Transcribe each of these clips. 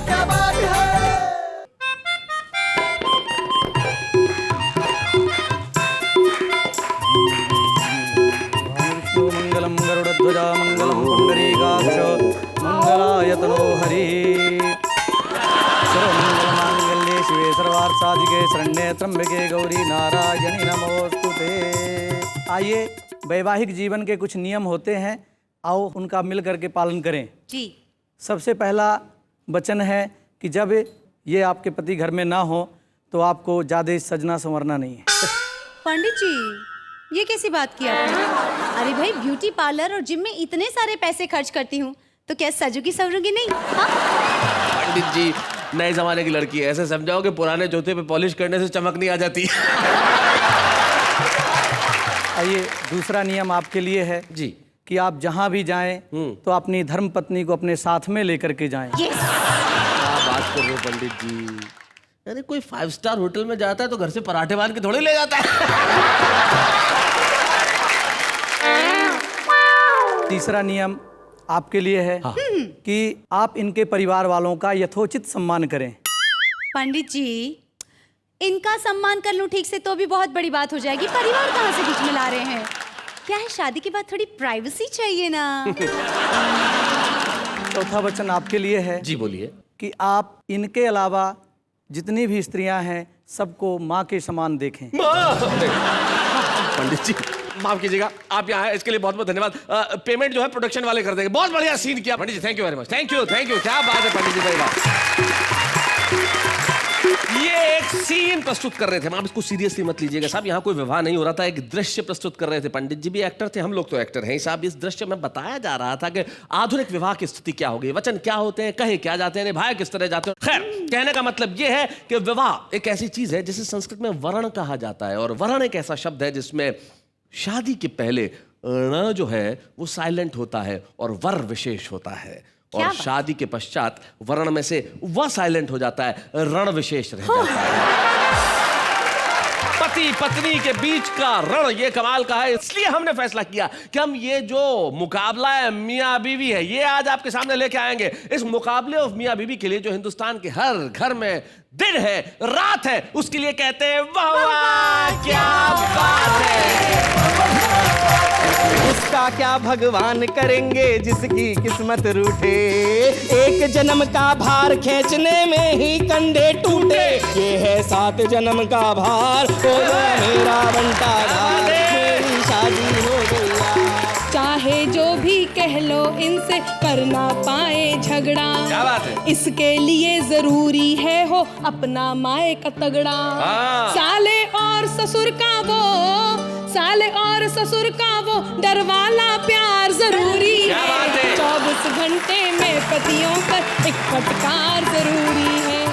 क्या बात है। मंगलम गरुड़ध्वजा मंगलम पुंडरीकाक्ष मंगलाय तनो हरि। सर्वमंगलमांगल्ये शिवे सर्वार्थसाधिके शरण्ये त्र्यंबके गौरी नारायणी नमोस्तुते। आइए, वैवाहिक जीवन के कुछ नियम होते हैं, आओ उनका मिल करके पालन करें जी। सबसे पहला वचन है कि जब ये आपके पति घर में ना हो तो आपको ज़्यादा सजना संवरना नहीं है। पंडित जी, ये कैसी बात की आपने? अरे भाई, ब्यूटी पार्लर और जिम में इतने सारे पैसे खर्च करती हूँ तो क्या सजूगी संवरूंगी नहीं? हाँ? पंडित जी, नए जमाने की लड़की है, ऐसे समझाओ कि पुराने जूते पे पॉलिश करने से चमक नहीं आ जाती। आइए, दूसरा नियम आपके लिए है जी कि आप जहाँ भी जाएं तो अपनी धर्म पत्नी को अपने साथ में लेकर के जाएं। Yes! क्या बात कर रहे हो पंडित जी? यानी कोई 5 स्टार होटल में जाता है तो घर से पराठे बांध के थोड़ी ले जाता है। तीसरा नियम आपके लिए है कि आप इनके परिवार वालों का यथोचित सम्मान करें। पंडित जी, इनका सम्मान कर लूं ठीक से तो भी बहुत बड़ी बात हो जाएगी। परिवार कहाँ से बीच में ला रहे हैं? क्या है, शादी के बाद थोड़ी प्राइवेसी चाहिए ना। चौथा वचन आपके लिए है जी बोलिए। कि आप इनके अलावा जितनी भी स्त्रियां हैं सबको माँ के समान देखें। पंडित जी माफ कीजिएगा, आप यहाँ हैं इसके लिए बहुत बहुत धन्यवाद। पेमेंट जो है प्रोडक्शन वाले कर देंगे। बहुत बढ़िया सीन किया पंडित जी, thank you very much. Thank you क्या बात है पंडित जी, भाई ये एक सीन प्रस्तुत कर रहे थे, आप इसको सीरियसली मत लीजिएगा साहब। यहाँ कोई विवाह नहीं हो रहा था, एक दृश्य प्रस्तुत कर रहे थे। पंडित जी भी एक्टर थे, हम लोग तो एक्टर हैं साहब। इस दृश्य में बताया जा रहा था कि आधुनिक विवाह की स्थिति क्या हो गई, वचन क्या होते हैं, कहे क्या जाते हैं, निभाए किस तरह जाते हैं। खैर, कहने का मतलब ये है कि विवाह एक ऐसी चीज है जिसे संस्कृत में वर्ण कहा जाता है, और वर्ण एक ऐसा शब्द है जिसमें शादी के पहले ण जो है वो साइलेंट होता है और वर विशेष होता है, और शादी के पश्चात वर्ण में से वह साइलेंट हो जाता है, रण विशेष रह जाता है। पति पत्नी के बीच का रण ये कमाल का है, इसलिए हमने फैसला किया कि हम ये जो मुकाबला है मियाँ बीवी है ये आज आपके सामने लेके आएंगे। इस मुकाबले ऑफ मियाँ बीवी के लिए जो हिंदुस्तान के हर घर में दिन है रात है, उसके लिए कहते हैं वाह वाह क्या बात है। उसका क्या भगवान करेंगे जिसकी किस्मत रूठे, एक जन्म का भार खींचने में ही कंधे टूटे। ये है 7 जन्म का भार, हो गया मेरा बंटाधार, मेरी शादी हो गई। चाहे जो भी कह लो इनसे कर ना पाए झगड़ा, क्या बात है? इसके लिए जरूरी है हो अपना माए का तगड़ा। साले और ससुर का वो, साले और ससुर का वो डरवाला प्यार जरूरी है। 24 घंटे में पतियों पर एक फटकार जरूरी है।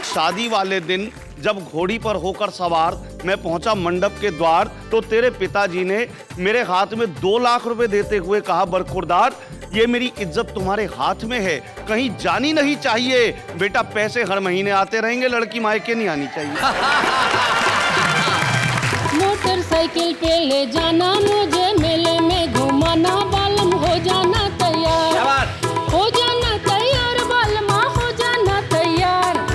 शादी वाले दिन जब घोड़ी पर होकर सवार मैं पहुंचा मंडप के द्वार, तो तेरे पिताजी ने मेरे हाथ में 2 लाख रुपए देते हुए कहा, बरखुरदार ये मेरी इज्जत तुम्हारे हाथ में है, कहीं जानी नहीं चाहिए। बेटा पैसे हर महीने आते रहेंगे, लड़की मायके नहीं आनी चाहिए। मोटरसाइकिल पे ले जाना मुझे, मेले में घुमाना, बालम हो जाना तैयार, हो जाना तैयार, बालमा हो जाना तैयार,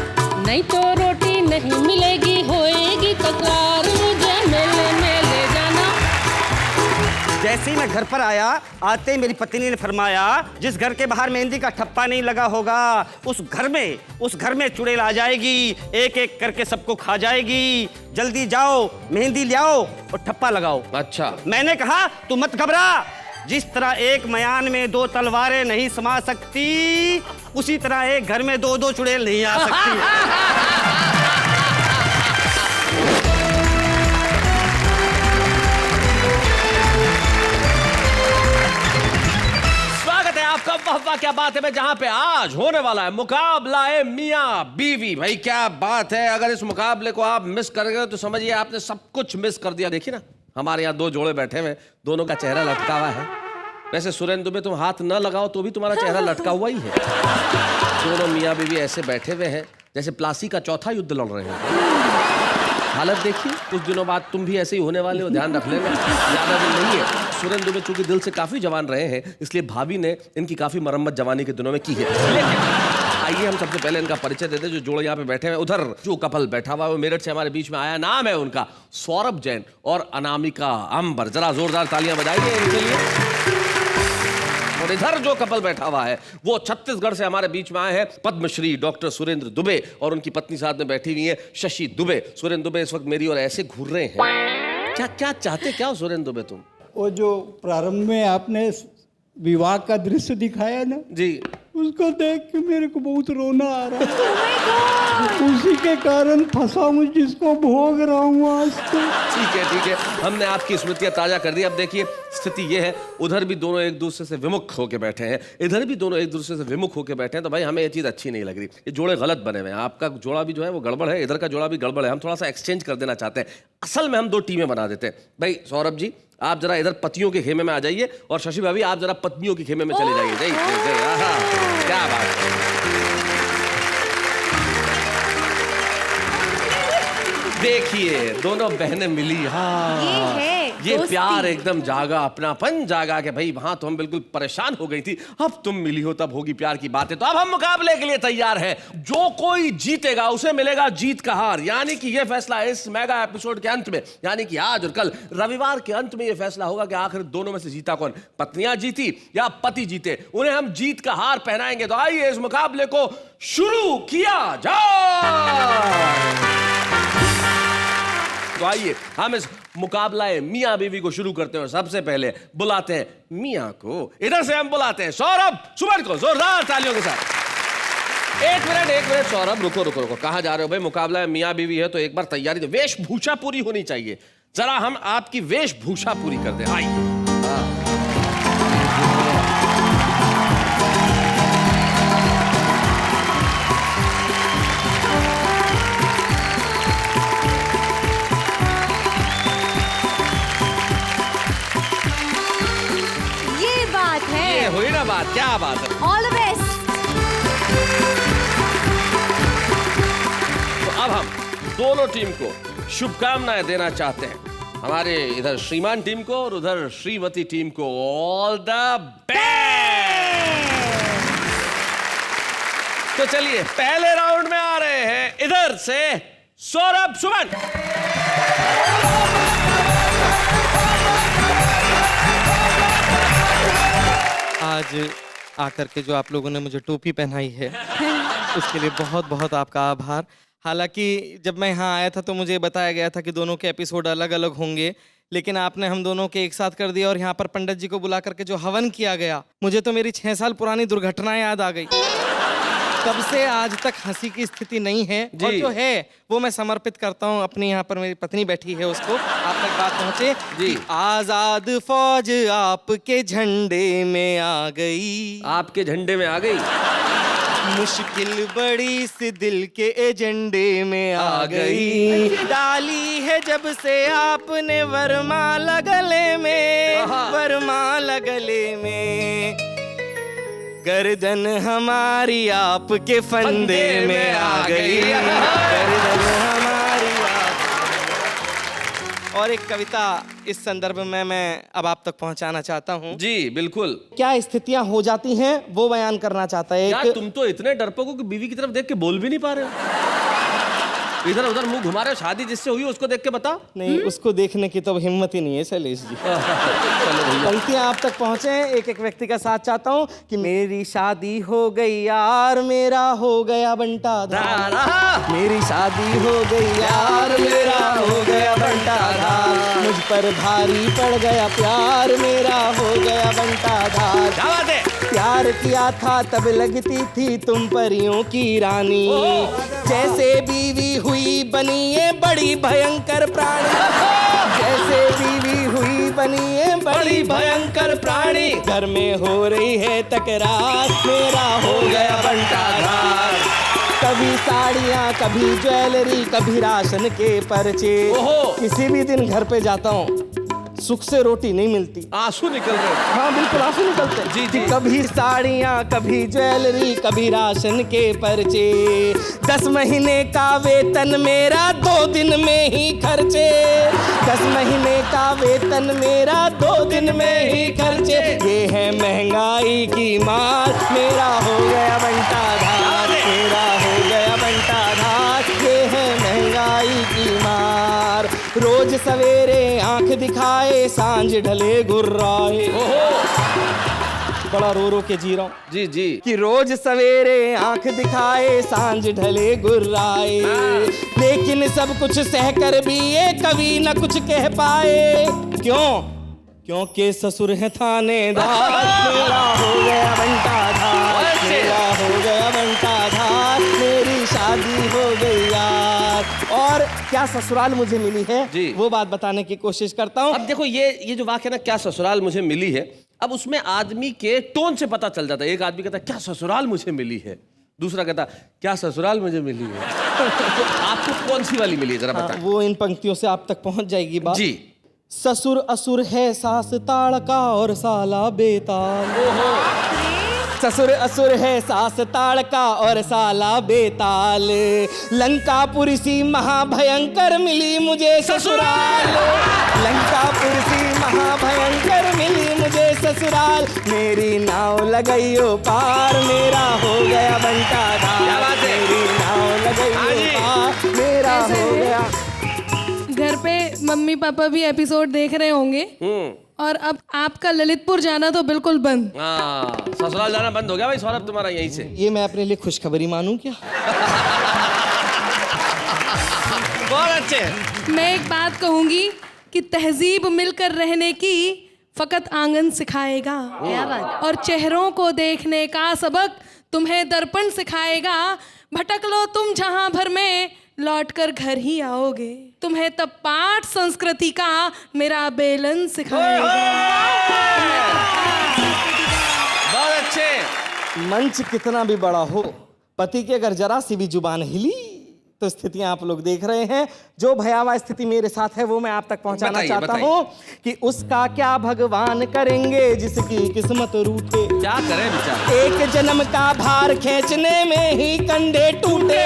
नहीं तो रोटी नहीं मिलेगी, होएगी तकरार, मुझे मेले में ले जाना। जैसे ही मैं घर पर आया, आते ही मेरी पत्नी ने फरमाया, जिस घर के बाहर मेहंदी का ठप्पा नहीं लगा होगा उस घर में चुड़ैल आ जाएगी, एक एक करके सबको खा जाएगी। जल्दी जाओ मेहंदी ले आओ और ठप्पा लगाओ। अच्छा, मैंने कहा तू मत घबरा, जिस तरह एक मयान में 2 तलवारें नहीं समा सकती, उसी तरह एक घर में 2-2 चुड़ैल नहीं आ सकती। आपका वाह क्या बात है, मैं जहां पे आज होने वाला है मुकाबला है मियाँ बीवी। भाई क्या बात है, अगर इस मुकाबले को आप मिस कर गए तो समझिए आपने सब कुछ मिस कर दिया। देखिए ना, हमारे यहाँ 2 जोड़े बैठे हुए, दोनों का चेहरा लटका हुआ है। वैसे सुरेंदु में तुम हाथ न लगाओ तो भी तुम्हारा चेहरा लटका हुआ ही है। दोनों मियाँ बीवी ऐसे बैठे हुए हैं जैसे प्लासी का चौथा युद्ध लड़ रहे हैं। हालत देखिए, कुछ दिनों बाद तुम भी ऐसे ही होने वाले हो, ध्यान रख लेना, ज्यादा दिन नहीं है। सुरेंदु में चूंकि दिल से काफी जवान रहे हैं, इसलिए भाभी ने इनकी काफी मरम्मत जवानी के दिनों में की है। लेकिन आइए हम सबसे पहले इनका परिचय देते हैं। जो जोड़े यहाँ पे बैठे हैं, उधर जो कपल बैठा हुआ है वो मेरठ से हमारे बीच में आया। नाम है उनका सौरभ जैन और अनामिका अंबर। जरा जोरदार तालियां बजाइए इनके लिए। और इधर जो कपल बैठा हुआ है वो छत्तीसगढ़ से हमारे बीच में आए हैं। पद्मश्री डॉक्टर सुरेंद्र दुबे और उनकी पत्नी साथ में बैठी हुई है शशि दुबे। सुरेंद्र दुबे इस वक्त मेरी और ऐसे घूर रहे हैं। क्या क्या चाहते क्या हो सुरेंद्र दुबे तुम? वो जो प्रारंभ में आपने विवाह का दृश्य दिखाया ना जी, उसको देख के मेरे को बहुत रोना आ रहा है। उसी के कारण फंसा हूँ जिसको भोग रहा हूँ आज तो। ठीक है, हमने आपकी स्मृतियां ताजा कर दी। अब देखिए स्थिति ये है, उधर भी दोनों एक दूसरे से विमुख होके बैठे हैं, इधर भी दोनों एक दूसरे से विमुख होके बैठे हैं। तो भाई हमें ये चीज़ अच्छी नहीं लग रही। ये जोड़े गलत बने हुए हैं। आपका जोड़ा भी जो है वो गड़बड़ है, इधर का जोड़ा भी गड़बड़ है। हम थोड़ा सा एक्सचेंज कर देना चाहते हैं। असल में हम 2 टीमें बना देते हैं। भाई सौरभ जी आप जरा इधर पतियों के खेमे में आ जाइए और शशि भाभी आप जरा पत्नियों के खेमे में चले जाइए। जय आहा, क्या बात है। देखिए दोनों बहनें मिली। हाँ ये प्यार एकदम जागा, अपनापन जागा कि भाई वहां तो हम बिल्कुल परेशान हो गई थी, अब तुम मिली हो तब होगी प्यार की बातें। तो अब हम मुकाबले के लिए तैयार हैं। जो कोई जीतेगा उसे मिलेगा जीत का हार। यानी कि ये फैसला इस मेगा एपिसोड के अंत में, यानी कि आज और कल रविवार के अंत में ये फैसला होगा कि आखिर दोनों में से जीता कौन, पत्नियां जीती या पति जीते। उन्हें हम जीत का हार पहनाएंगे। तो आइए इस मुकाबले को शुरू किया जाए। तो आइए हम इस मुकाबला मियां बीवी को शुरू करते हैं। सबसे पहले बुलाते हैं मियां को। इधर से हम बुलाते हैं सौरभ सुमन को, जोरदार तालियों के साथ। एक मिनट सौरभ, रुको। कहां जा रहे हो भाई? मुकाबला मियां बीवी है तो एक बार तैयारी, वेशभूषा पूरी होनी चाहिए। जरा हम आपकी वेशभूषा पूरी कर दें। आइए हुई ना बात, क्या बात है। All the best. तो अब हम दोनों टीम को शुभकामनाएं देना चाहते हैं। हमारे इधर श्रीमान टीम को और उधर श्रीमती टीम को ऑल द बेस्ट। तो चलिए पहले राउंड में आ रहे हैं इधर से सौरभ सुमन। आज आकर के जो आप लोगों ने मुझे टोपी पहनाई है उसके लिए बहुत बहुत आपका आभार। हालांकि जब मैं यहाँ आया था तो मुझे बताया गया था कि दोनों के एपिसोड अलग अलग होंगे, लेकिन आपने हम दोनों के एक साथ कर दिया। और यहाँ पर पंडित जी को बुला करके जो हवन किया गया, मुझे तो मेरी 6 साल पुरानी दुर्घटना याद आ गई। तब से आज तक हंसी की स्थिति नहीं है। और जो है वो मैं समर्पित करता हूँ अपनी, यहाँ पर मेरी पत्नी बैठी है उसको। आप तक बात पहुँचे जी। आजाद फौज आपके झंडे में आ गई, आपके झंडे में आ गई। मुश्किल बड़ी सी दिल के एजेंडे में आ गई। डाली है जब से आपने वरमाला गले में, वरमाला गले में, गर्दन हमारी आपके फंदे में आ गई, गर्दन हमारी आप। और एक कविता इस संदर्भ में मैं अब आप तक पहुंचाना चाहता हूं। जी बिल्कुल। क्या स्थितियां हो जाती हैं वो बयान करना चाहता है। यार तुम तो इतने डरपोक हो कि बीवी की तरफ देख के बोल भी नहीं पा रहे हो। इधर उधर मुंह घुमा रहे हो। शादी जिससे हुई उसको देख के बता। नहीं, उसको देखने की तो हिम्मत ही नहीं है शैलेश जी। पंक्तियां आप तक पहुंचे। एक एक व्यक्ति का साथ चाहता हूं कि मेरी शादी हो गई यार, मेरा हो गया बंटाधार। मेरी शादी हो गई यार, मेरा हो गया बंटाधार। मुझ पर भारी पड़ गया प्यार, मेरा हो गया बंटाधार। क्या बात है। प्यार किया था तब लगती थी तुम परियों की रानी, जैसे बीवी हुई बनी ये बड़ी भयंकर प्राणी, जैसे बीवी हुई बनी ये बड़ी भयंकर प्राणी। घर में हो रही है तकरार, मेरा हो गया बंटाधार। कभी साड़ियाँ, कभी ज्वेलरी, कभी राशन के पर्चे। किसी भी दिन घर पे जाता हूँ सुख से रोटी नहीं मिलती, आंसू निकल रहे। हाँ बिल्कुल आंसू निकलते जी जी। कभी साड़ियाँ, कभी ज्वेलरी, कभी राशन के पर्चे। 10 महीने का वेतन मेरा 2 दिन में ही खर्चे। 10 महीने का वेतन मेरा 2 दिन में ही खर्चे। ये है महंगाई की मार, मेरा हो गया बंटाधार, मेरा हो गया बंटाधार, ये है महंगाई की मार। रोज सवेरे आंख दिखाए, सांझ ढले गुर्राए। बड़ा रो रो के जी रहा हूँ जी जी कि रोज सवेरे आंख दिखाए, सांझ ढले गुर्राए, लेकिन सब कुछ सहकर भी ये कभी न कुछ कह पाए। क्यों? क्योंकि ससुर है थानेदार, मेरा हो गया बंटाधार, मेरा हो गया बंटाधार, मेरी शादी हो गई यार। और क्या ससुराल मुझे मिली है जी। वो बात बताने की कोशिश करता हूँ। अब देखो ये जो वाक्य ना, क्या ससुराल मुझे मिली है, अब उसमें आदमी के टोन से पता चल जाता है। एक आदमी कहता है क्या ससुराल मुझे मिली है, दूसरा कहता क्या ससुराल मुझे मिली है। तो आपको कौन सी वाली मिली है जरा बताएं। वो इन पंक्तियों से आप तक पहुंच जाएगी बात जी। ससुर असुर है सास ताड़का और साला बेताल। ससुर असुर है सास ताड़का और साला बेताल, लंकापुरी सी महाभयंकर मिली मुझे ससुराल, लंकापुरी सी महाभयंकर मिली मुझे ससुराल, मेरी नाव लगइयो पार, मेरा हो गया बंटाधार, मेरी नाव लगइयो पार, मेरा हो गया। घर पे मम्मी पापा भी एपिसोड देख रहे होंगे और अब आपका ललितपुर जाना तो बिल्कुल बंद। हाँ, ससुराल जाना बंद हो गया भाई सौरभ तुम्हारा यहीं से। ये मैं अपने लिए खुशखबरी मानूं क्या? बहुत अच्छे। मैं एक बात कहूंगी कि तहजीब मिलकर रहने की फकत आंगन सिखाएगा, क्या बात। और चेहरों को देखने का सबक तुम्हें दर्पण सिखाएगा। भटक लो तुम जहां भर में, लौट कर घर ही आओगे, तुम्हें तब पाठ संस्कृति का मेरा बेलन सिखाएगा। बहुत अच्छे। मंच कितना भी बड़ा हो, पति की अगर जरा सी भी जुबान हिली तो स्थितियां आप लोग देख रहे हैं। जो भयावह स्थिति मेरे साथ है वो मैं आप तक पहुंचाना बताइए, चाहता बताइए। हूं कि उसका क्या भगवान करेंगे जिसकी किस्मत रूठे। क्या करें बेचारा। एक जन्म का भार खींचने में ही कंधे टूटे,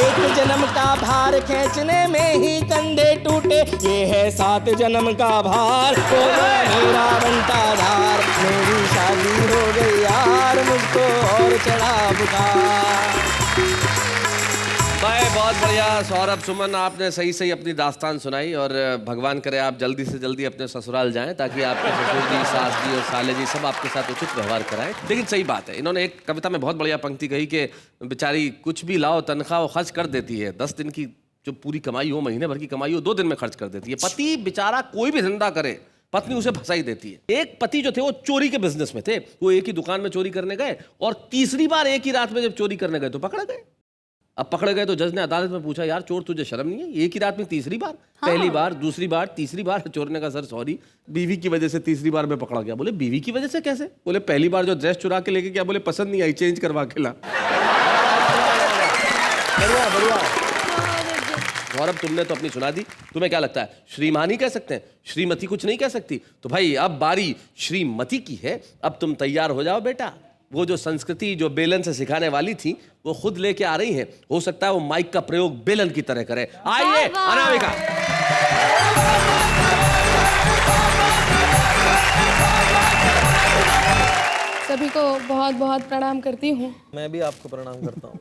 एक जन्म का भार खींचने में ही कंधे टूटे, ये है 7 जन्म का भार, हो गया मेरा बंटाधार, मेरी शादी हो गई यार, मुझको और चढ़ा बुखार। भाई बहुत बढ़िया सौरभ सुमन, आपने सही सही अपनी दास्तान सुनाई और भगवान करे आप जल्दी से जल्दी अपने ससुराल जाएं ताकि आपके ससुर जी, सास जी और साले जी सब आपके साथ उचित व्यवहार कराएं। लेकिन सही बात है, इन्होंने एक कविता में बहुत बढ़िया पंक्ति कही कि बेचारी कुछ भी लाओ तनख्वाह वो खर्च कर देती है, 10 दिन की जो पूरी कमाई हो, महीने भर की कमाई हो, 2 दिन में खर्च कर देती है। पति बेचारा कोई भी धंधा करे, पत्नी उसे फंसाई देती है। एक पति जो थे वो चोरी के बिजनेस में थे, वो एक ही दुकान में चोरी करने गए और तीसरी बार एक ही रात में जब चोरी करने गए तो पकड़ गए। अब पकड़े गए तो जज ने अदालत में पूछा, यार चोर तुझे शर्म नहीं है, एक ही रात में तीसरी बार? हाँ। पहली बार, दूसरी बार, तीसरी बार। चोर ने कहा सर सॉरी, बीवी की वजह से तीसरी बार में पकड़ा गया। बोले बीवी की वजह से कैसे? बोले पहली बार जो ड्रेस चुरा के लेके गया, बोले पसंद नहीं आई, चेंज करवा के ला। बढ़िया बढ़िया। गौरव तुमने तो अपनी सुना दी, तुम्हें क्या लगता है श्रीमान ही कह सकते हैं, श्रीमती कुछ नहीं कह सकती? तो भाई अब बारी श्रीमती की है, अब तुम तैयार हो जाओ बेटा। वो जो संस्कृति जो बेलन से सिखाने वाली थी वो खुद लेके आ रही हैं। हो सकता है वो माइक का प्रयोग बेलन की तरह करे। आइए अनामिका। सभी को बहुत बहुत प्रणाम करती हूँ। मैं भी आपको प्रणाम करता हूँ।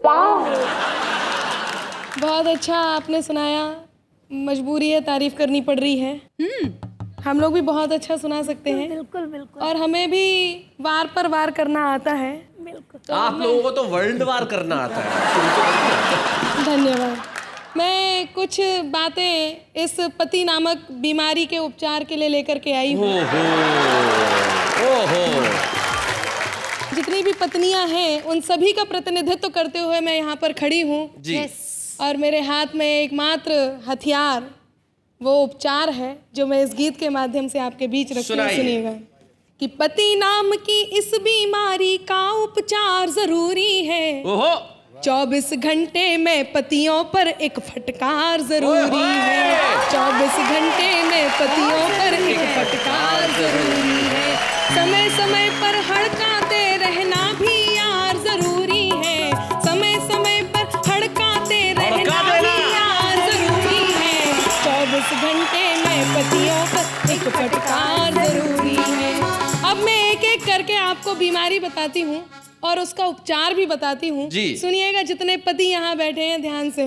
बहुत अच्छा आपने सुनाया, मजबूरी है तारीफ करनी पड़ रही है। हम लोग भी बहुत अच्छा सुना सकते हैं। बिल्कुल बिल्कुल। और हमें भी वार पर वार करना आता है। बिल्कुल। तो आप लोगों को तो वर्ल्ड वार करना आता है। धन्यवाद। मैं कुछ बातें इस पति नामक बीमारी के उपचार के लिए लेकर के आई हूँ। जितनी भी पत्नियां हैं उन सभी का प्रतिनिधित्व करते हुए मैं यहाँ पर खड़ी हूँ जी। और मेरे हाथ में एकमात्र हथियार वो उपचार है जो मैं इस गीत के माध्यम से आपके बीच रखती हूँ। सुनिएगा कि पति नाम की इस बीमारी का उपचार जरूरी है। 24 घंटे में पतियों पर एक फटकार जरूरी है। 24 घंटे में पतियों पर एक फटकार जरूरी है। समय समय पर हड़काते रहना भी यार जरूरी है। समय समय पर हड़काते रहना भी यार जरूरी है। 24 घंटे में पतियों पर एक फटकार जरूरी है। अब मैं एक एक करके आपको बीमारी बताती हूँ और उसका उपचार भी बताती हूँ। जी। सुनिएगा जितने पति यहाँ बैठे हैं ध्यान से,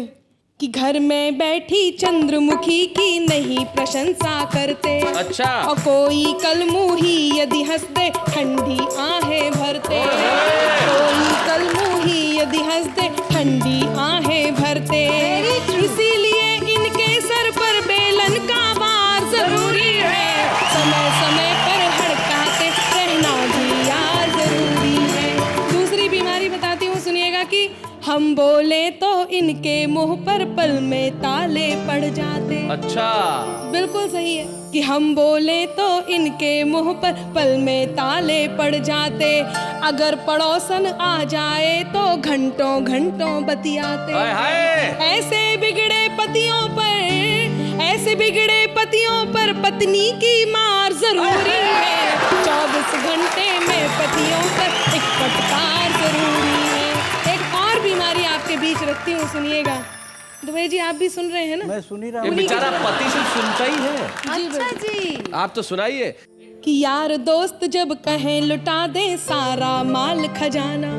कि घर में बैठी चंद्रमुखी की नहीं प्रशंसा करते। अच्छा। और कोई कलमुही यदि हंस दे ठंडी आहें भरते। कोई कलमुही यदि हंस दे ठंडी आहें भरते। इसीलिए इनके सर पर बेलन का वार जरूरी है। समय समय पर हड़काते रहना भी यार जरूरी है। दूसरी बीमारी बताती हूँ, सुनिएगा कि हम बोले तो इनके मुंह पर पल में ताले पड़ जाते। अच्छा। बिल्कुल सही है कि हम बोले तो इनके मुंह पर पल में ताले पड़ जाते। अगर पड़ोसन आ जाए तो घंटों घंटों बतियाते। हाय हाय। ऐसे बिगड़े पतियों पर पत्नी की मार जरूरी है। 24 घंटे में पतियों पर एक फटकार जरूरी है। एक और बीमारी आपके बीच रखती हूँ, सुनिएगा। दुबे जी आप भी सुन रहे हैं ना? मैं सुन ही रहा ये हूँ। बेचारा पति सिर्फ सुनता ही है। अच्छा जी। आप तो सुनाइए। कि यार दोस्त जब कहें लुटा दे सारा माल खजाना,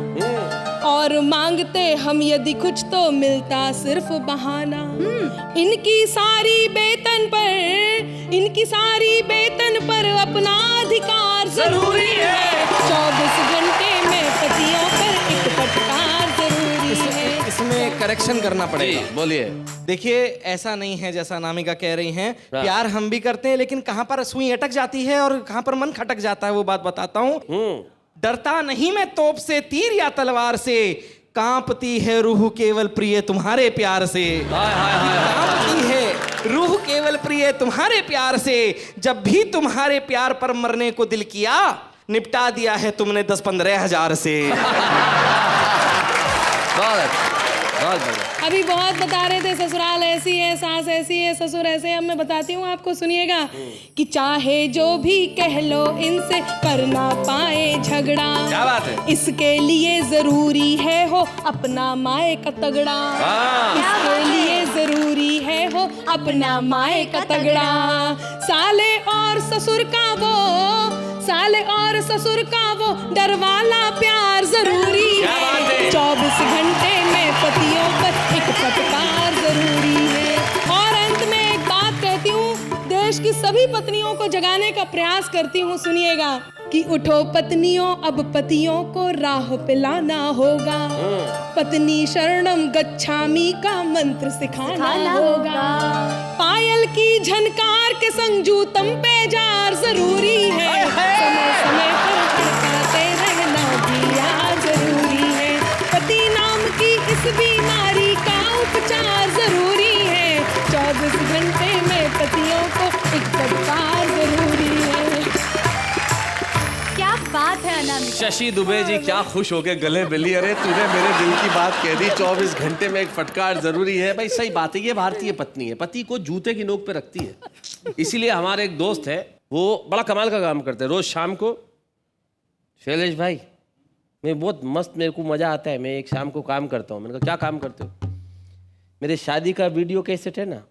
और मांगते हम यदि कुछ तो मिलता सिर्फ बहाना। इनकी सारी बेतन पर अपना अधिकार जरूरी है। 24 घंटे में पतियों पर एक फटकार जरूरी है। इसमें करेक्शन करना पड़ेगा। बोलिए। देखिए ऐसा नहीं है जैसा अनामिका कह रही हैं। प्यार हम भी करते हैं, लेकिन कहाँ पर सुई अटक जाती है और कहाँ पर मन खटक जाता है वो बात बताता हूँ। डरता नहीं मैं तोप से, तीर या तलवार से, कांपती है रूह केवल प्रिय तुम्हारे प्यार से। कांपती है रूह केवल प्रिय तुम्हारे प्यार से। जब भी तुम्हारे प्यार पर मरने को दिल किया, निपटा दिया है तुमने 10-15 हजार से। अभी बहुत बता रहे थे ससुराल ऐसी है, सास ऐसी है, ससुर ऐसे। अब मैं बताती हूँ आपको, सुनिएगा कि चाहे जो भी कह लो इनसे कर ना पाए झगड़ा। क्या बात है? इसके लिए जरूरी है हो अपना माए का तगड़ा। इसके लिए जरूरी है हो अपना माए का तगड़ा। साले और ससुर का वो डर वाला प्यार जरूरी है। 24 घंटे में पतियों पर एक फटकार जरूरी है। और अंत में एक बात कहती हूँ, देश की सभी पत्नियों को जगाने का प्रयास करती हूँ, सुनिएगा कि उठो पत्नियों, अब पतियों को राह पे लाना होगा। पत्नी शरणम गच्छामि का मंत्र सिखाना होगा। पायल की झनकार के संग जूतम पे जार जरूरी है। समय समय पर खड़काते रहना भी यार जरूरी है। पति नाम की इस बीमारी का उपचार जरूरी है। 24 घंटे में पतियों को एक फटकार जरूरी है। क्या बात है अनामिका। शशि दुबे जी क्या खुश हो गए गले मिली। अरे तूने मेरे दिल की बात कह दी। 24 घंटे में एक फटकार जरूरी है। भाई सही बात है, ये भारतीय पत्नी है, पति को जूते की नोक पे रखती है। इसीलिए हमारे एक दोस्त है, वो बड़ा कमाल का काम करते हैं। रोज शाम को, शैलेश भाई मैं बहुत मस्त, मेरे को मजा आता है, मैं एक शाम को काम करता हूँ। मैंने कहा क्या काम करते हो? मेरे शादी का वीडियो कैसेट है ना,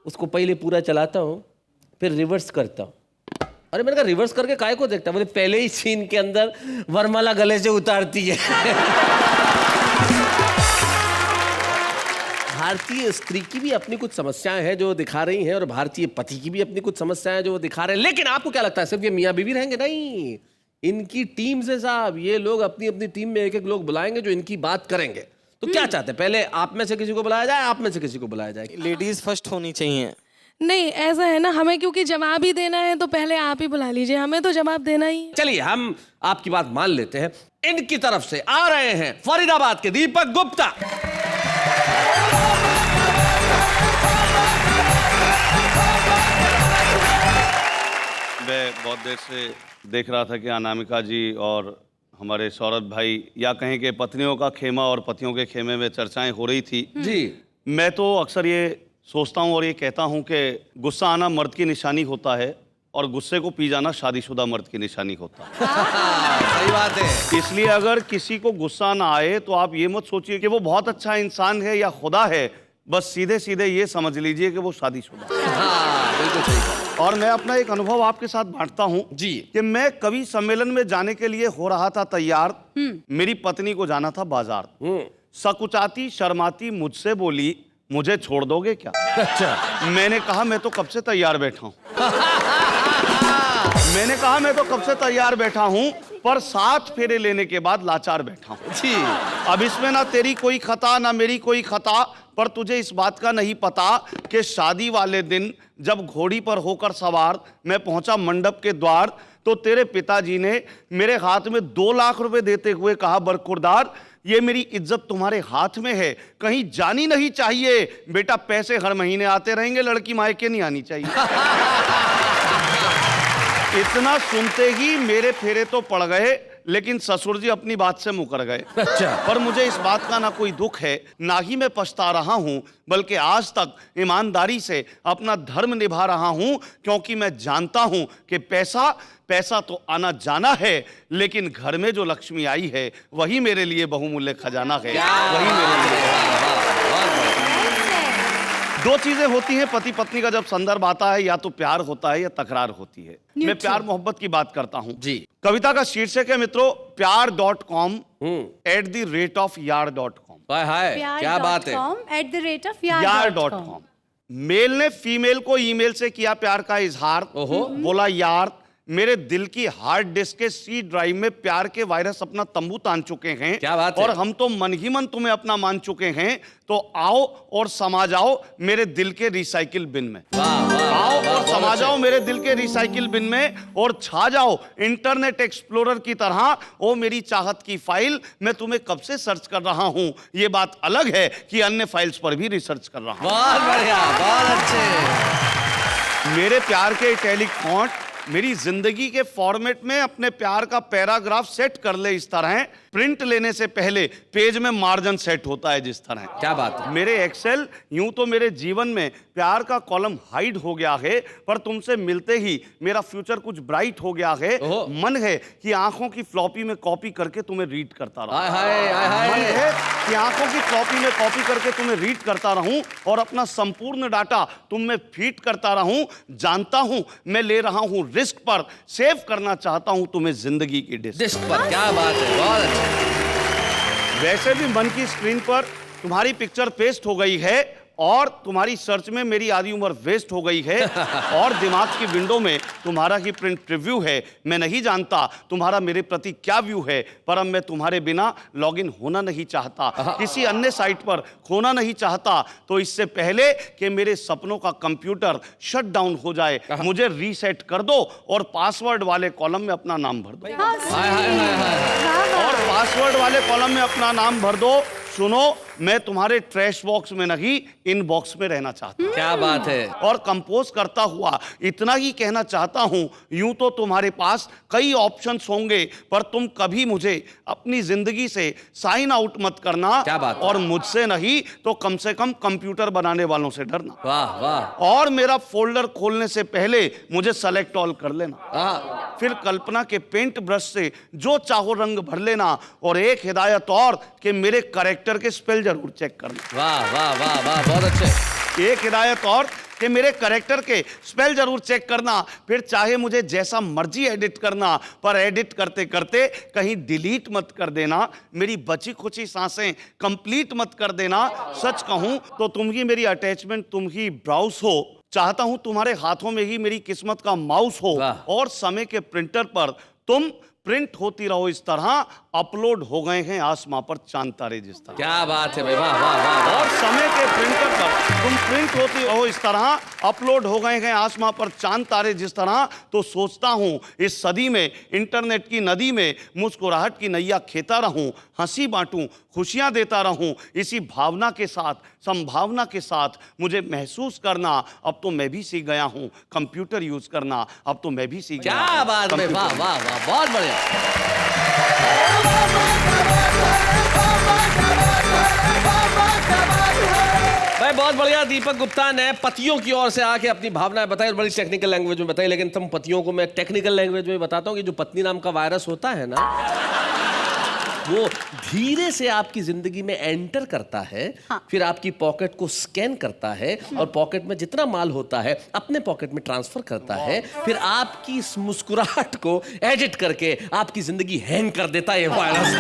उसको पहले पूरा चलाता हूँ, फिर रिवर्स करता हूँ। अरे मैंने कहा रिवर्स करके काय को देखता? बोले पहले ही सीन के अंदर वरमाला गले से उतारती है। भारतीय स्त्री की भी अपनी कुछ समस्याएं हैं जो दिखा रही हैं, और भारतीय पति की भी अपनी कुछ समस्याएं हैं जो वो दिखा रहे हैं। लेकिन आपको क्या लगता है सिर्फ ये मियाँ बीवी रहेंगे? नहीं, इनकी टीम से साहब, ये लोग अपनी अपनी टीम में एक एक लोग बुलाएंगे जो इनकी बात करेंगे। तो क्या चाहते हैं, पहले आप में से किसी को बुलाया जाए, आप में से किसी को बुलाया जाए? लेडीज फर्स्ट होनी चाहिए। नहीं ऐसा है ना, हमें क्योंकि जवाब ही देना है तो पहले आप ही बुला लीजिए, हमें तो जवाब देना ही है। चलिए हम आपकी बात मान लेते हैं। इनकी तरफ से आ रहे हैं फरीदाबाद के दीपक गुप्ता। मैं बहुत देर से देख रहा था कि अनामिका जी और हमारे सौरभ भाई, या कहें कि पत्नियों का खेमा और पतियों के खेमे में चर्चाएं हो रही थी। जी मैं तो अक्सर ये सोचता हूँ और ये कहता हूँ कि गुस्सा आना मर्द की निशानी होता है और गुस्से को पी जाना शादीशुदा मर्द की निशानी होता है। सही बात है। इसलिए अगर किसी को गुस्सा ना आए तो आप ये मत सोचिए कि वो बहुत अच्छा इंसान है या खुदा है, बस सीधे सीधे ये समझ लीजिए कि वो शादीशुदा है। बिल्कुल सही कहा। और मैं अपना एक अनुभव आपके साथ बांटता हूँ जी। कि मैं कवि सम्मेलन में जाने के लिए हो रहा था तैयार। मेरी पत्नी को जाना था बाजार। सकुचाती शर्माती मुझसे बोली, मुझे छोड़ दोगे क्या? अच्छा। मैंने कहा मैं तो कब से तैयार बैठा हूँ। मैंने कहा मैं तो कब से तैयार बैठा हूँ, पर 7 फेरे लेने के बाद लाचार बैठा हूँ। जी। अब इसमें ना तेरी कोई खता ना मेरी कोई खता, पर तुझे इस बात का नहीं पता कि शादी वाले दिन जब घोड़ी पर होकर सवार मैं पहुंचा मंडप के द्वार, तो तेरे पिताजी ने मेरे हाथ में 2 लाख रुपए देते हुए कहा, बरखुरदार ये मेरी इज्जत तुम्हारे हाथ में है, कहीं जानी नहीं चाहिए। बेटा पैसे हर महीने आते रहेंगे, लड़की मायके नहीं आनी चाहिए। इतना सुनते ही मेरे फेरे तो पड़ गए, लेकिन ससुर जी अपनी बात से मुकर गए। अच्छा। पर मुझे इस बात का ना कोई दुख है, ना ही मैं पछता रहा हूं, बल्कि आज तक ईमानदारी से अपना धर्म निभा रहा हूं, क्योंकि मैं जानता हूं कि पैसा तो आना जाना है, लेकिन घर में जो लक्ष्मी आई है वही मेरे लिए बहुमूल्य खजाना है। वही मेरे लिए। 2 चीजें होती हैं पति पत्नी का जब संदर्भ आता है, या तो प्यार होता है या तकरार होती है। मैं प्यार मोहब्बत की बात करता हूं। जी। कविता का शीर्षक है मित्रों प्यार.com @यार.com। हाय हाय, क्या बात है। यार.com। मेल ने फीमेल को ईमेल से किया प्यार का इजहार। बोला, यार मेरे दिल की हार्ड डिस्क के सी ड्राइव में प्यार के वायरस अपना तंबू तान चुके हैं। क्या बात है। और हम तो मन ही मन तुम्हें अपना मान चुके हैं, तो आओ और समा जाओ मेरे दिल के रिसाइकिल बिन में। आओ और समा जाओ मेरे दिल के रिसाइकिल बिन में, और छा जाओ इंटरनेट एक्सप्लोरर की तरह। ओ मेरी चाहत की फाइल, मैं तुम्हें कब से सर्च कर रहा हूं। ये बात अलग है कि अन्य फाइल्स पर भी रिसर्च कर रहा हूं। बहुत बढ़िया, बहुत अच्छे। मेरे प्यार के इटैलिक फॉन्ट मेरी जिंदगी के फॉर्मेट में अपने प्यार का पैराग्राफ सेट कर ले इस तरह। प्रिंट लेने से पहले पेज में मार्जिन सेट होता है जिस तरह। क्या बात है। मेरे एक्सेल यूं तो मेरे जीवन में प्यार का कॉलम हाइड हो गया है, पर तुमसे मिलते ही मेरा फ्यूचर कुछ ब्राइट हो गया है। मन है कि आंखों की फ्लॉपी में कॉपी करके तुम्हें रीड करता रहूं। मन है कि आंखों की फ्लॉपी में कॉपी करके तुम्हें रीड करता रहूं, और अपना संपूर्ण डाटा तुम में फीड करता रहूं। जानता हूं मैं ले रहा हूं रिस्क, पर सेव करना चाहता हूं तुम्हें जिंदगी की डिस्क पर। क्या बात है, बहुत अच्छा। वैसे भी मन की स्क्रीन पर तुम्हारी पिक्चर पेस्ट हो गई है, और तुम्हारी सर्च में मेरी आधी उम्र वेस्ट हो गई है, और दिमाग की विंडो में तुम्हारा ही प्रिंट प्रीव्यू है। मैं नहीं जानता तुम्हारा मेरे प्रति क्या व्यू है, पर अब मैं तुम्हारे बिना लॉगिन होना नहीं चाहता, किसी अन्य साइट पर खोना नहीं चाहता। तो इससे पहले कि मेरे सपनों का कंप्यूटर शट डाउन हो जाए, मुझे रीसेट कर दो और पासवर्ड वाले कॉलम में अपना नाम भर दो। और पासवर्ड वाले कॉलम में अपना नाम भर दो। सुनो, मैं तुम्हारे ट्रैश बॉक्स में नहीं, इनबॉक्स में रहना चाहता हूं। क्या बात है। और कंपोज करता हुआ इतना ही कहना चाहता हूं, यूं तो तुम्हारे पास कई ऑप्शंस होंगे, पर तुम कभी मुझे अपनी जिंदगी से साइन आउट मत करना। क्या बात है। और मुझसे नहीं तो कम से कम कंप्यूटर बनाने वालों से डरना। वाह वाह। और मेरा फोल्डर खोलने से पहले मुझे सेलेक्ट ऑल कर लेना। फिर कल्पना के पेंट ब्रश से जो चाहो रंग भर लेना। और एक हिदायत और कि मेरे कैरेक्टर के स्पेल जरूर चेक करना। वाह वाह वाह वाह, बहुत अच्छे। एक हिदायत और कि मेरे कैरेक्टर के स्पेल जरूर चेक करना। फिर चाहे मुझे जैसा मर्जी एडिट करना, पर एडिट करते करते कहीं डिलीट मत कर देना। मेरी बची खुची सांसें कंप्लीट मत कर देना। सच कहूं तो तुम ही मेरी अटैचमेंट, तुम ही ब्राउज हो। चाहता हूं तुम्हारे हाथों में ही मेरी किस्मत का माउस हो, और समय के प्रिंटर पर तुम प्रिंट होती रहो इस तरह। अपलोड हो गए हैं आसमां पर चांद तारे जिस तरह। क्या बात है भाई, वाह वाह वाह। और समय के प्रिंटर पर तुम प्रिंट होती रहो इस तरह। अपलोड हो गए हैं आसमां पर चांद तारे जिस तरह। तो सोचता हूं इस सदी में इंटरनेट की नदी में मुस्कुराहट की नैया खेता रहूं, हंसी बांटूं, खुशियां देता रहूं। इसी भावना के साथ, संभावना के साथ मुझे महसूस करना। अब तो मैं भी सीख गया हूं कंप्यूटर यूज करना। अब तो मैं भी सीख गया हूं। क्या बात है, वाह वाह वाह, बहुत बढ़िया। भाई बहुत बढ़िया। दीपक गुप्ता ने पतियों की ओर से आके अपनी भावनाएं बताई, बड़ी टेक्निकल लैंग्वेज में बताई, लेकिन तुम पतियों को मैं टेक्निकल लैंग्वेज में बताता हूँ कि जो पत्नी नाम का वायरस होता है ना, वो धीरे से आपकी जिंदगी में एंटर करता है, फिर आपकी पॉकेट को स्कैन करता है और पॉकेट में जितना माल होता है अपने पॉकेट में ट्रांसफर करता है, फिर आपकी इस मुस्कुराहट को एडिट करके आपकी जिंदगी हैंग कर देता है ये वायरस।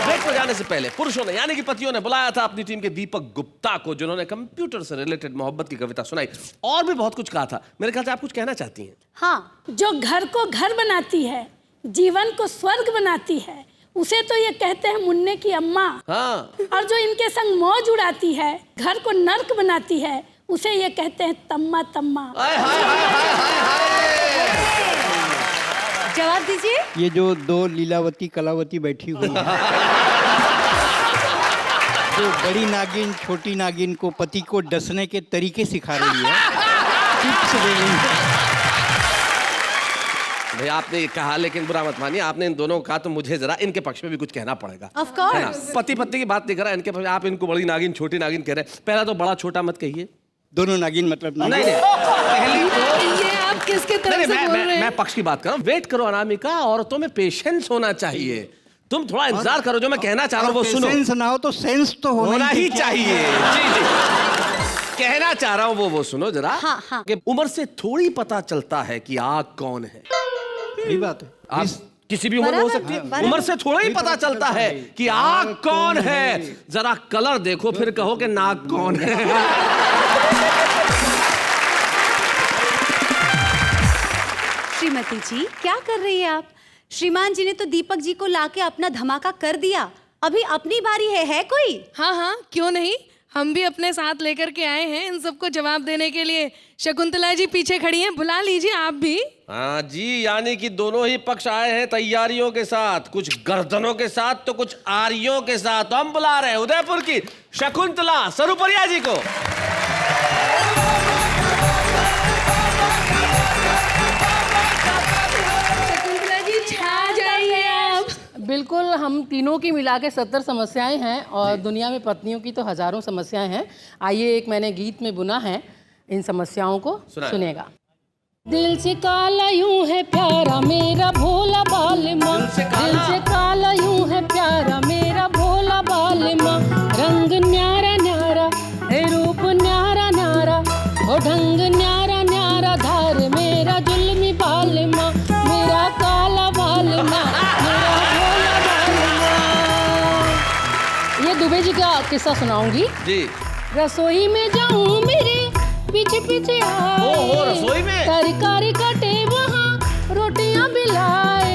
ब्रेक पर जाने से पहले पुरुषों ने यानी कि पतियों ने बुलाया था अपनी टीम के दीपक गुप्ता को, जिन्होंने कंप्यूटर से रिलेटेड मोहब्बत की कविता सुनाई और भी बहुत कुछ कहा था। मेरे ख्याल से आप कुछ कहना चाहती हैं। हाँ, जो घर को घर बनाती है, जीवन को स्वर्ग बनाती है, उसे तो ये कहते हैं मुन्ने की अम्मा। हाँ। और जो इनके संग मौज उड़ाती है, घर को नर्क बनाती है, उसे ये कहते हैं तम्मा तम्मा। जवाब दीजिए। ये जो दो लीलावती कलावती बैठी हुई है, जो बड़ी नागिन छोटी नागिन को पति को डसने के तरीके सिखा रही है, टिप्स दे रही है। भाई आपने ये कहा, लेकिन बुरा मत मानिए, आपने इन दोनों को कहा तो मुझे जरा इनके पक्ष में भी कुछ कहना पड़ेगा। Of course। पति पत्नी की बात नहीं कर रहा, इनके पक्ष आप इनको बड़ी नागिन छोटी नागिन कह रहे हैं। पहला तो बड़ा छोटा मत कहिए, दोनों नागिन मतलब नहीं पहली ये आप किसके तरफ से बोल रहे हैं? मैं पक्ष की बात कर रहा हूँ। वेट करो अनामिका, औरतों में पेशेंस होना चाहिए। तुम थोड़ा इंतजार करो, जो मैं कहना चाह रहा हूँ वो सुनो। सेंस ना हो तो सेंस तो होना ही चाहिए। जी जी, कहना चाह रहा हूँ वो सुनो जरा। हाँ, हाँ। कि उम्र से थोड़ी पता चलता है कि आग कौन है। सही बात है। आप किसी भी उम्र में हो सकती है, उम्र से थोड़ा ही पता चलता है कि आग कौन है। जरा कलर देखो फिर कहो कि नाग कौन है। श्रीमती जी, क्या कर रही है आप? श्रीमान जी ने तो दीपक जी को लाके अपना धमाका कर दिया, अभी अपनी बारी है कोई? हाँ हाँ, क्यों नहीं, हम भी अपने साथ लेकर के आए हैं इन सबको जवाब देने के लिए। शकुंतला जी पीछे खड़ी हैं, बुला लीजिए आप भी। हाँ जी, यानी कि दोनों ही पक्ष आए हैं तैयारियों के साथ, कुछ गर्दनों के साथ तो कुछ आरियों के साथ। तो हम बुला रहे हैं उदयपुर की शकुंतला सरुपरिया जी को। शकुंतला जी छा जाइए आप। बिल्कुल, हम तीनों की मिला के 70 समस्याएं हैं और दुनिया में पत्नियों की तो हजारों समस्याएं हैं। आइए, एक मैंने गीत में बुना है, इन समस्याओं को सुनेगा। दिल से काला यूं है प्यारा मेरा भोला बालमा, दिल से काला यूं है प्यारा मेरा भोला बालमा, रंग न्यारा न्यारा है रूप न्यारा न्यारा, ओ ढंग न्यारा न्यारा, धार मेरा जुल्मी बालमा, मेरा काला बालमा, मेरा भोला बालमा। ये दुबे जी का किस्सा सुनाऊंगी जी। रसोई में जाऊं मेरे पीछे पीछे आए, रसोई में तरकारी कटे वहाँ रोटियां बिलाए,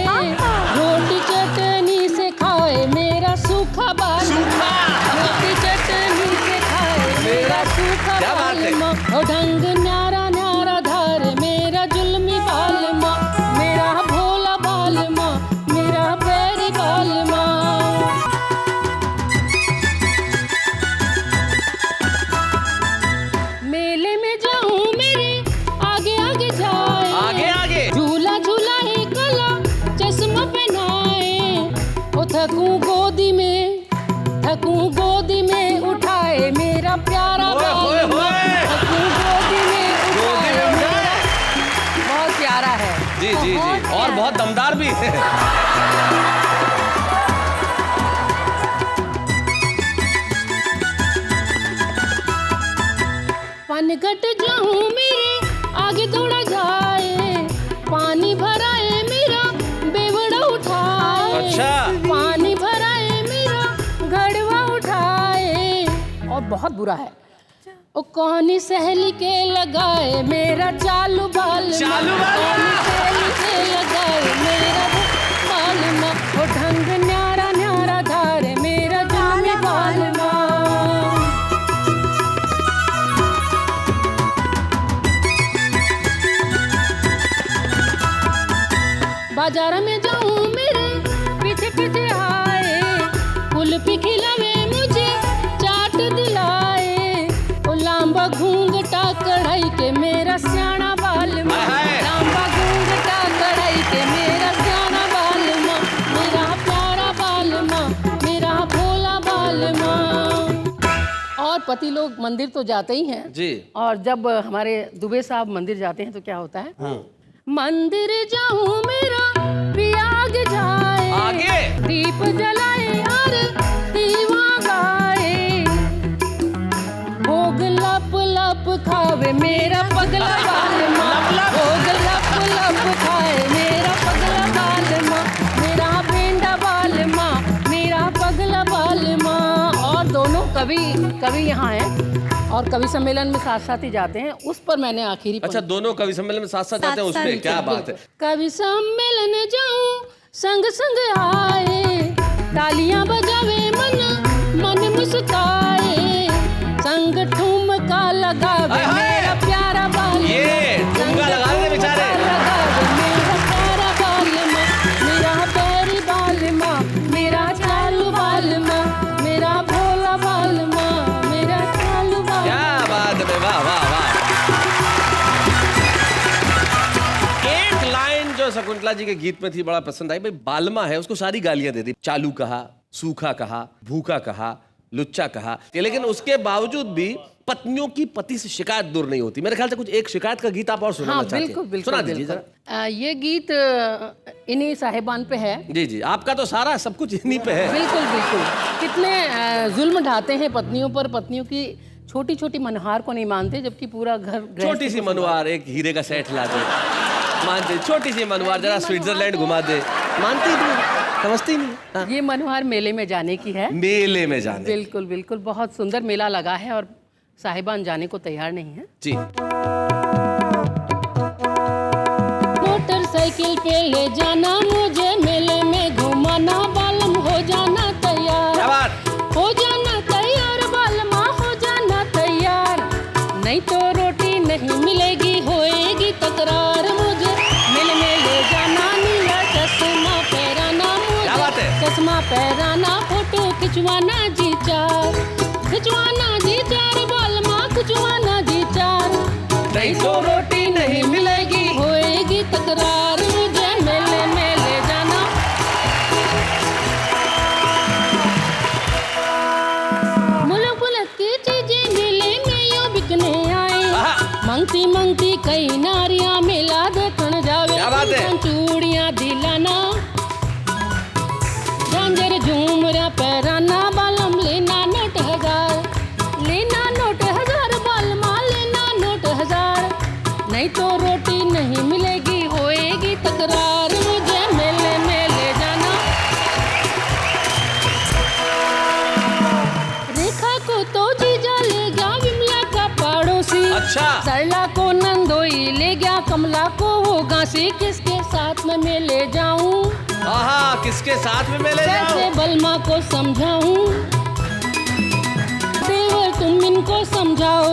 रोटी चटनी से खाए मेरा सूखा बालमा, रोटी चटनी से खाए मेरा सूखा बालमा, ओ ढंग न्यारा न्यारा, धार मेरा जुल्मी बालमा, मेरा भोला बालमा, मेरा बैरी बालमा। मेले में जाऊं मेरे आगे आगे जाए, आगे आगे झूला झूलाए कला चश्मा पहनाए, ओ थकूं गोदी में उठाए मेरा प्यारा बालमा, थकूं गोदी में उठाए मेरा। बहुत प्यारा है। जी जी जी, और बहुत दमदार भी है। पनघट जाऊं मेरे आगे दौड़ा जाए, पानी भराए मेरा बेवड़ा उठाए, अच्छा। पानी भराए मेरा घड़वा उठाए। और बहुत बुरा है, ओ कौनी सहेली के लगाए मेरा चालू बालमा, कौनी सहेली के लगाए मेरा बालमा, ओ ढंग न्यारा न्यारा, धार मेरा जुल्मी बालमा। बाजार में जाऊं मेरे पीछे पीछे आए, कुल्फी खिलावे मुझे चाट दिलाए, ओ लांबा घूंघटा कढ़ाई के मेरा स्याना बालमा, लांबा घूंघटा कढ़ाई के मेरा स्याना बालमा, मेरा प्यारा बालमा, मेरा भोला बालमा। और पति लोग मंदिर तो जाते ही हैं जी। और जब हमारे दुबे साहब मंदिर जाते हैं तो क्या होता है, मंदिर जाऊं मेरा पिया आगे जाए, आगे। दीप जलाए और दीवा गाए, भोग लप लप खावे मेरा पगला बालमा, भोग लप लप खाए मेरा पगला बालमा, मेरा पेंडा बालमा, मेरा पगला बालमा। और दोनों कवि यहाँ हैं और कवि सम्मेलन में साथ साथ ही जाते हैं। उस पर मैंने आखिरी अच्छा, दोनों कवि सम्मेलन में साथ साथ जाते हैं उसमें, क्या बात है। कवि सम्मेलन जाऊं संग संग आए, तालियां बजावे मन मन मुस्काए, संग ठुमका लगावे मेरा प्यारा बालमा, ये ठुमका लगावे बेचारे, लगावे मेरा प्यारा बालमा, मेरा पैरी बालमा, मेरा चालू बालमा, मेरा भोला बालमा, मेरा चालू बालमा। क्या बात है, वाह वाह वाह। एक लाइन जो शकुंतला जी के गीत में थी बड़ा पसंद आई, भाई बालमा है उसको सारी गालियां दे दी, चालू कहा, सूखा कहा, भूखा कहा, लुच्चा कहा, लेकिन उसके बावजूद भी पत्नियों की पति से शिकायत दूर नहीं होती। मेरे ख्याल से कुछ एक शिकायत का गीत आप और सुनाना चाहते हैं। बिल्कुल बिल्कुल सुना दीजिए जरा। ये गीत इन्हीं साहिबान पे है। जी जी, आपका तो सारा सब कुछ इन्हीं पे है। बिल्कुल बिल्कुल। कितने जुल्म ढाते हैं पत्नियों पर, पत्नियों की छोटी छोटी मनहार को नहीं मानते, जबकि पूरा घर छोटी सी मनवार एक हीरे का सेट ला दे, मानते। छोटी सी मनवार जरा स्विट्जरलैंड घुमा दे, मानती नहीं, समझती नहीं। हाँ। ये मनोहर मेले में जाने की है। मेले में जाने। बिल्कुल बिल्कुल, बहुत सुंदर मेला लगा है और साहिबान जाने को तैयार नहीं है। जी। मोटरसाइकिल पे ले जाना मुझे, मेले में घुमाना, बालम हो जाना तैयार, क्या बात? हो जाना तैयार बालमा, हो जाना तैयार, नहीं तो रोटी नहीं मिलेगी, होएगी तकरार, मुझे मेले में ले जाना, नीला चश्मा पहराना, मुझे चश्मा पहराना, फोटो खिंचवाना जी चार, खिंचवाना जी चार बालमा, खिंचवाना जी चार, नहीं तो रोटी नहीं मिलेगी, होएगी तकरार, मुझे मेले में ले जाना। मुल्क मुल्क की चीजें मेले में यूं बिकने आए, मंगती मंगती कई नारियां मेला देखने जावे, चूड़ियां दिलाना, झांझर झूमरा पहराना, बालम लेना नोट 1000, लेना नोट 1000 बालमा, लेना नोट 1000, नहीं तो रोटी नहीं मिलेगी, होएगी तकरार, मुझे मेले में ले जाना। रेखा को तो जीजा ले गया विमला का पड़ोसी, अच्छा। सरला को नंदोई ले गया, कमला को वो गांसी, किसके साथ में मैं ले जाऊं, आहा, किसके साथ में मैं ले जाऊं, कैसे बलमा को समझाऊं, देवर तुम इनको समझाओ,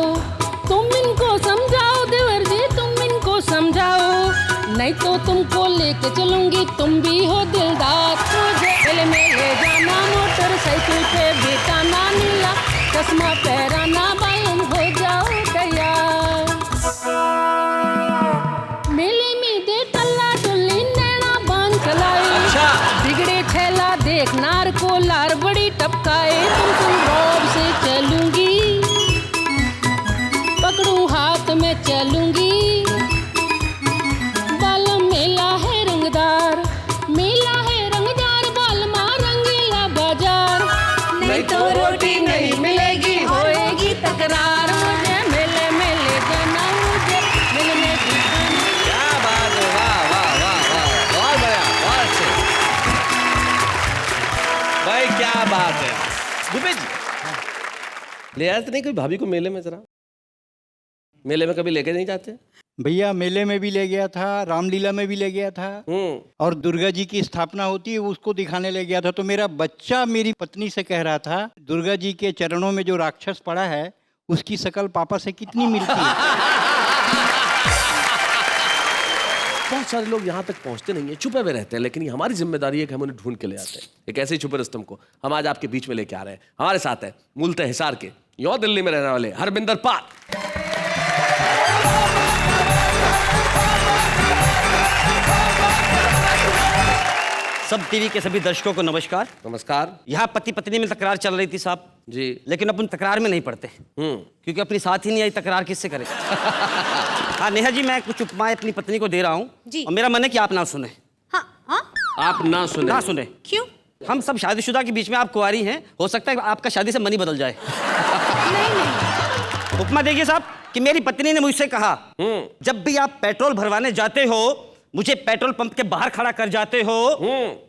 तुम इनको समझाओ, देवर जी तुम इनको समझाओ, नहीं तो तुमको लेके चलूंगी, तुम भी हो दिलदार, मुझे मेले में ले जाना, मोटरसाइकिल पे बिठाना, नीला चश्मा पहराना, बालम हो जाओ तैयार, मेले में दे टल्ला टुल्ली नैना बांध चलाए, अच्छा। बिगड़े छेला देख नार को लार बड़ी टपकाए, तुम रौब से चलूंगी, पकड़ूं हाथ में चलूंगी, बालम मेला है रंगदार, मेला है रंगदार, बालमा रंगीला बाजार, नहीं तो रोटी नहीं मिलेगी, होएगी तकरार, मुझे मेले में ले जाना, मुझे मेले में दिखाना। क्या बात है, वाह वाह वाह वाह, बहुत बढ़िया, बहुत अच्छे भाई, क्या बात है। भूपेश जी, ले आते नहीं कोई भाभी को मेले में? जरा मेले में कभी लेके नहीं जाते? भैया मेले में भी ले गया था, रामलीला में भी ले गया था, और दुर्गा जी की स्थापना होती है उसको दिखाने ले गया था। तो मेरा बच्चा मेरी पत्नी से कह रहा था, दुर्गा जी के चरणों में जो राक्षस पड़ा है उसकी शकल पापा से कितनी मिलती है। बहुत सारे लोग यहाँ तक पहुँचते नहीं है, छुपे हुए रहते हैं, लेकिन ये हमारी जिम्मेदारी है कि हम उन्हें ढूंढ के ले आते हैं। एक ऐसे ही छुपे रुस्तम को हम आज आपके बीच में लेके आ रहे हैं। हमारे साथ है मूलतः हिसार के, यौ दिल्ली में रहने वाले हरबिंदर पाल। सब टीवी के सभी दर्शकों को नमस्कार। नमस्कार। यहाँ पति पत्नी में तकरार चल रही थी साहब जी, लेकिन अपन तकरार में नहीं पड़ते क्योंकि अपनी साथ ही नहीं आई, तकरार किससे करें। हाँ नेहा जी, मैं कुछ उपमाएं अपनी पत्नी को दे रहा हूँ जी। और मेरा मन है कि आप ना सुने। हाँ हाँ आप ना सुने। ना सुने। क्यों? हम सब शादीशुदा के बीच में आप कुंवारी हैं, हो सकता है आपका शादी से मन ही बदल जाए। नहीं। उपमा देखिए साहब कि मेरी पत्नी ने मुझसे कहा, जब भी आप पेट्रोल भरवाने जाते हो मुझे पेट्रोल पंप के बाहर खड़ा कर जाते हो,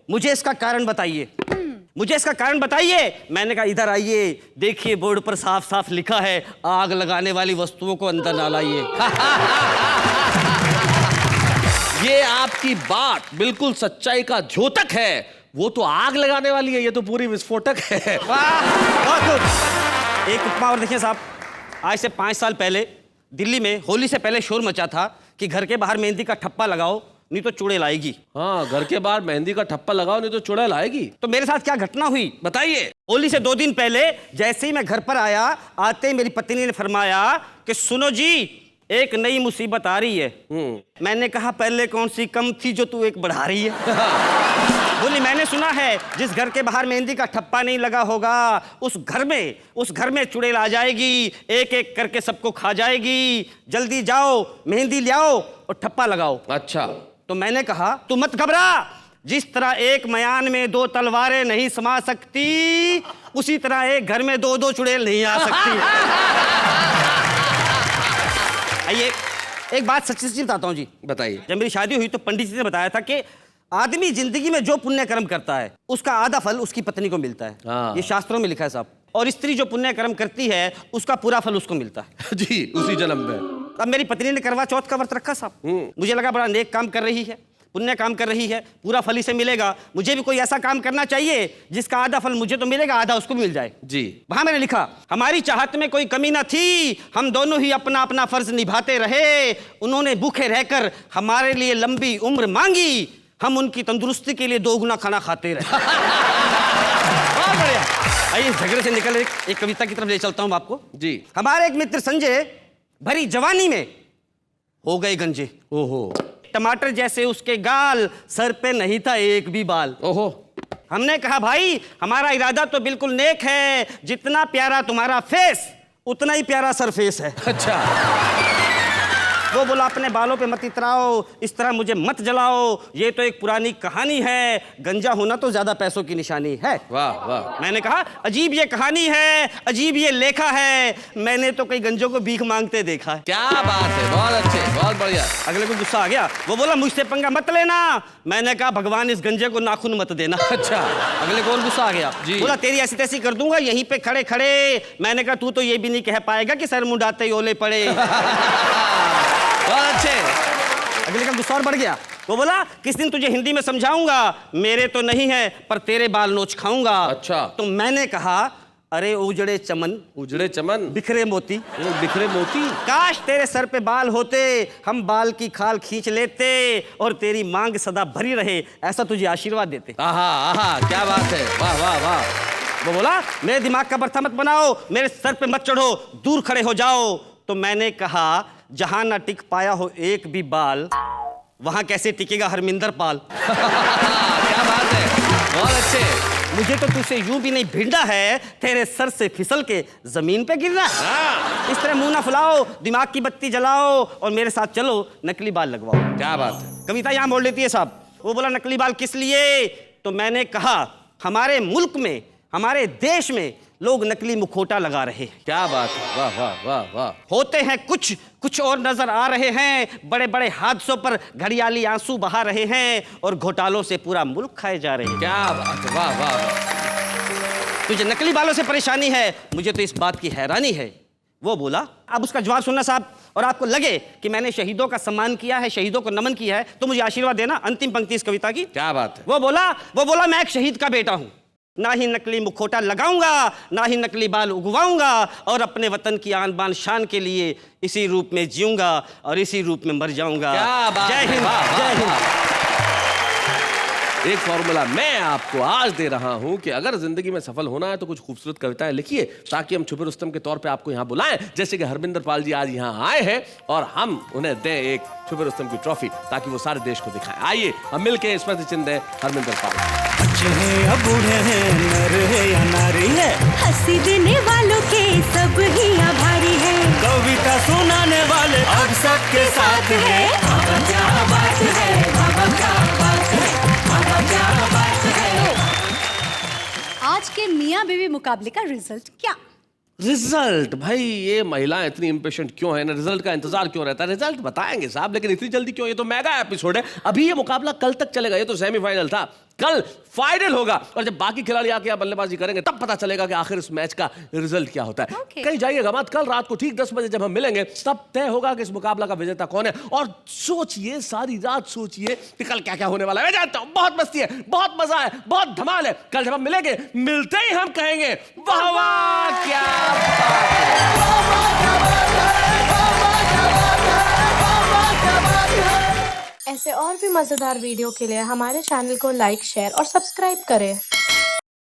मुझे इसका कारण बताइए, मुझे इसका कारण बताइए। मैंने कहा इधर आइए, देखिए बोर्ड पर साफ साफ लिखा है आग लगाने वाली वस्तुओं को अंदर ना लाइए। ये आपकी बात बिल्कुल सच्चाई का द्योतक है। वो तो आग लगाने वाली है, ये तो पूरी विस्फोटक है। वाह, बहुत खूब। एक उपमा और देखिए साहब, आज से 5 साल पहले दिल्ली में होली से पहले शोर मचा था कि घर के बाहर मेहंदी का ठप्पा लगाओ नहीं तो चुड़ैल आएगी। हाँ, घर के बाहर मेहंदी का ठप्पा लगाओ नहीं तो चुड़ैल आएगी। तो मेरे साथ क्या घटना हुई बताइए। होली से 2 दिन पहले जैसे ही मैं घर पर आया, आते ही मेरी पत्नी ने फरमाया कि सुनो जी, एक नई मुसीबत आ रही है। मैंने कहा पहले कौन सी कम थी जो तू एक बढ़ा रही है। बोली मैंने सुना है जिस घर के बाहर मेहंदी का ठप्पा नहीं लगा होगा उस घर में चुड़ैल आ जाएगी, एक एक करके सबको खा जाएगी। जल्दी जाओ मेहंदी ले आओ और ठप्पा लगाओ। अच्छा। तो मैंने कहा तू मत घबरा, जिस तरह एक मयान में 2 तलवारें नहीं समा सकती उसी तरह एक घर में 2-2 चुड़ैल नहीं आ सकती। आइए एक बात सच्ची बताता हूँ जी। बताइए। जब मेरी शादी हुई तो पंडित जी ने बताया था कि आदमी जिंदगी में जो पुण्य कर्म करता है उसका आधा फल उसकी पत्नी को मिलता है। हाँ। ये शास्त्रों में लिखा है साहब। और स्त्री जो पुण्य कर्म करती है उसका पूरा फल उसको मिलता है। जी, उसी जन्म में। अब मेरी पत्नी ने करवा चौथ का व्रत रखा साहब। मुझे लगा बड़ा नेक काम कर रही है, पुण्य काम कर रही है, पूरा फल इसे मिलेगा। मुझे भी कोई ऐसा काम करना चाहिए जिसका आधा फल मुझे तो मिलेगा, आधा उसको भी मिल जाए। जी। वहां मैंने लिखा हमारी चाहत में कोई कमी न थी, हम दोनों ही अपना अपना फर्ज निभाते रहे। उन्होंने भूखे रहकर हमारे लिए लंबी उम्र मांगी, हम उनकी तंदुरुस्ती के लिए 2 गुना खाना खाते रहे। बहुत बढ़िया। आइए झगड़े से निकल एक कविता की तरफ ले चलता हूं आपको। जी। हमारे एक मित्र संजय भरी जवानी में हो गए गंजे। ओहो। टमाटर जैसे उसके गाल, सर पे नहीं था एक भी बाल। ओहो। हमने कहा भाई हमारा इरादा तो बिल्कुल नेक है, जितना प्यारा तुम्हारा फेस उतना ही प्यारा सरफेस है। अच्छा। वो बोला अपने बालों पे मत इतराओ, इस तरह मुझे मत जलाओ, ये तो एक पुरानी कहानी है, गंजा होना तो ज्यादा पैसों की निशानी है। वाह वाह। मैंने कहा अजीब ये कहानी है, अजीब ये लेखा है, मैंने तो कई गंजों को भीख मांगते देखा है। क्या बात है, बहुत अच्छे, बहुत बढ़िया। अगले को गुस्सा आ गया, वो बोला मुझसे पंगा मत लेना। मैंने कहा भगवान इस गंजे को नाखून मत देना। अच्छा। अगले को और गुस्सा आ गया, बोला तेरी ऐसी तैसी कर दूंगा यहीं पे खड़े खड़े। मैंने कहा तू तो ये भी नहीं कह पाएगा कि सर मुंडाते ही ओले पड़े। बहुत अच्छे। अगले का गुस्सा और बढ़ गया, वो बोला किस दिन तुझे हिंदी में समझाऊंगा, मेरे तो नहीं है पर तेरे बाल नोच खाऊंगा। अच्छा। तो मैंने कहा अरे उजड़े चमन, उजड़े चमन, बिखरे मोती, बिखरे मोती, काश तेरे सर पे बाल होते, हम बाल की खाल खींच लेते और तेरी मांग सदा भरी रहे, ऐसा तुझे आशीर्वाद देते। आहा आहा, क्या बात है, वाह वाह वाह। वो बोला मेरे दिमाग का बर्था मत बनाओ, मेरे सर पे मत चढ़ो, दूर खड़े हो जाओ। तो मैंने कहा जहां ना टिक पाया हो एक भी बाल, वहां कैसे टिकेगा हरमिंदर पाल। क्या बात है, बहुत अच्छे। मुझे तो तुझसे यूं भी नहीं भिड़ना है, तेरे सर से फिसल के जमीन पे गिरना है। इस तरह मुंह ना फुलाओ, दिमाग की बत्ती जलाओ और मेरे साथ चलो नकली बाल लगवाओ। क्या बात है। कविता यहां बोल लेती है साहब। वो बोला नकली बाल किस लिए? तो मैंने कहा हमारे मुल्क में, हमारे देश में लोग नकली मुखौटा लगा रहे हैं। क्या बात है, वाह वाह वाह वाह। होते हैं कुछ और नजर आ रहे हैं, बड़े बड़े हादसों पर घड़ियाली आंसू बहा रहे हैं और घोटालों से पूरा मुल्क खाए जा रहे हैं। क्या बात है, वाह वाह। तुझे नकली बालों से परेशानी है, मुझे तो इस बात की हैरानी है। वो बोला अब उसका जवाब सुनना साहब, और आपको लगे कि मैंने शहीदों का सम्मान किया है, शहीदों को नमन किया है, तो मुझे आशीर्वाद देना। अंतिम पंक्ति इस कविता की। क्या बात है। वो बोला मैं एक शहीद का बेटा हूं, ना ही नकली मुखौटा लगाऊंगा, ना ही नकली बाल उगवाऊंगा, और अपने वतन की आन बान शान के लिए इसी रूप में जीऊंगा और इसी रूप में मर जाऊंगा। क्या बात। जय हिंद, जय हिंद। एक फॉर्मूला मैं आपको आज दे रहा हूं कि अगर जिंदगी में सफल होना है तो कुछ खूबसूरत कविताएं लिखिए, ताकि हम छुपे रुस्तम के तौर पे आपको यहां बुलाएं, जैसे कि हरमिंदर पाल जी आज यहां आए हैं और हम उन्हें दें एक छुपे रुस्तम की ट्रॉफी, ताकि वो सारे देश को दिखाएं। आइए हम मिलके स्मृति चिन्ह दें हरमिंदर पाल। बच्चे हैं या बूढ़े हैं, नर है या नारी है, हंसी देने वालों के सब ही आभारी है, कविता सुनाने वाले अब सबके साथ है। क्या बात है, क्या बात है। मियाँ बीवी मुकाबले का रिजल्ट क्या? रिजल्ट भाई, ये महिलाएं इतनी इम्पेशेंट क्यों है ना, रिजल्ट का इंतजार क्यों रहता है? रिजल्ट बताएंगे साहब, लेकिन इतनी जल्दी क्यों? ये तो मेगा एपिसोड है, अभी ये मुकाबला कल तक चलेगा। ये तो सेमीफाइनल था, कल फाइनल होगा, और जब बाकी खिलाड़ी आके यहाँ बल्लेबाजी करेंगे तब पता चलेगा कि आखिर इस मैच का रिजल्ट क्या होता है। कहीं जाइएगा मत, कल रात को ठीक 10 बजे जब हम मिलेंगे तब तय होगा कि इस मुकाबला का विजेता कौन है। और सोचिए, सारी रात सोचिए कि कल क्या क्या होने वाला है। मैं जानता हूँ बहुत मस्ती है, बहुत मजा है, बहुत धमाल है। कल जब हम मिलेंगे, मिलते ही हम कहेंगे वाह वाह क्या ऐसे और भी मजेदार वीडियो के लिए हमारे चैनल को लाइक, शेयर और सब्सक्राइब करें।